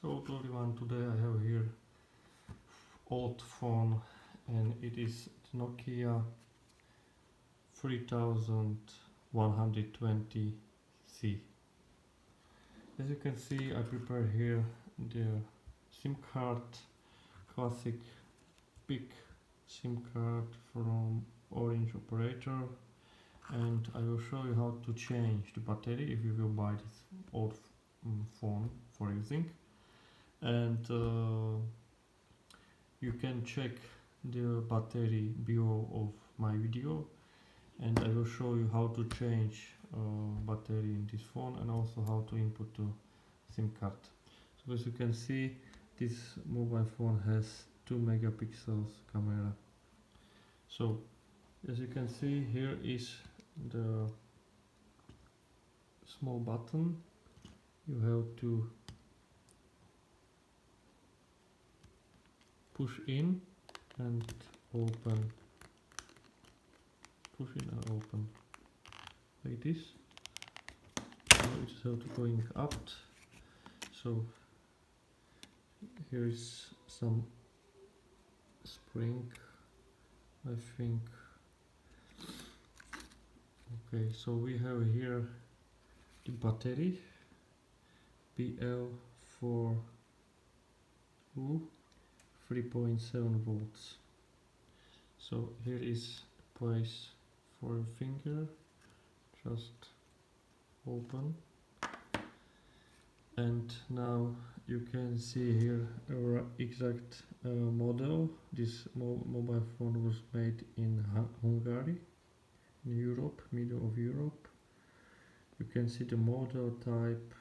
So everyone, today I have here old phone and it is Nokia 3120c. As you can see, I prepare here the SIM card, classic big SIM card from Orange operator, and I will show you how to change the battery if you will buy this old phone for using. And you can check the battery below of my video, and I will show you how to change battery in this phone and also how to input the SIM card. So as you can see, this mobile phone has 2 megapixels camera. So as you can see, here is the small button. You have to push in and open, push in and open like this. Now it's have to going up. So here is some spring, I think. Okay, so we have here the battery BL4U 3.7 volts. So here is the place for a finger, just open, and now you can see here our exact model. This mobile phone was made in Hungary, in Europe, middle of Europe. You can see the model type,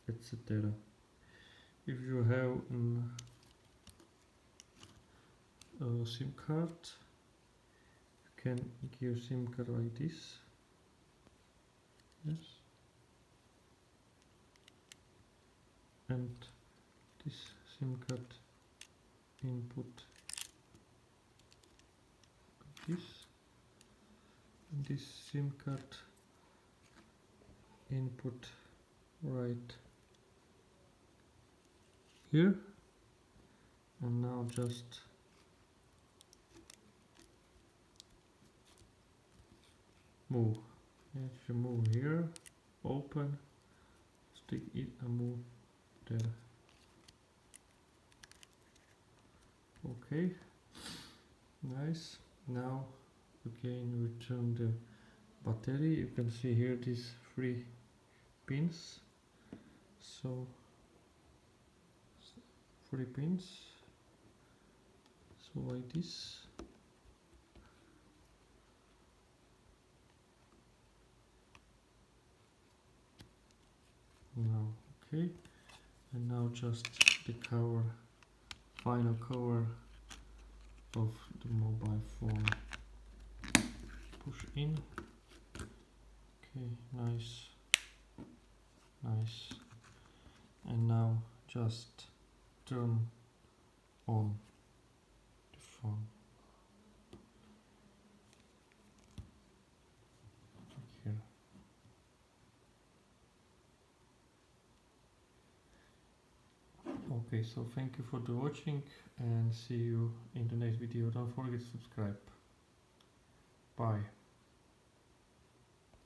etc. If you have a SIM card, you can give SIM card like this. Yes. And this SIM card input like this. And this SIM card input right here. And now just move. If you move here, open, stick it and move there. Okay, nice. Now again return the battery. You can see here these 3 pins. So 3 pins. So like this. Now okay, and now just the cover, final cover of the mobile phone. Push in. Okay, nice, nice. And now just turn on the phone. Here. Okay, so thank you for the watching and see you in the next video. Don't forget to subscribe. Bye.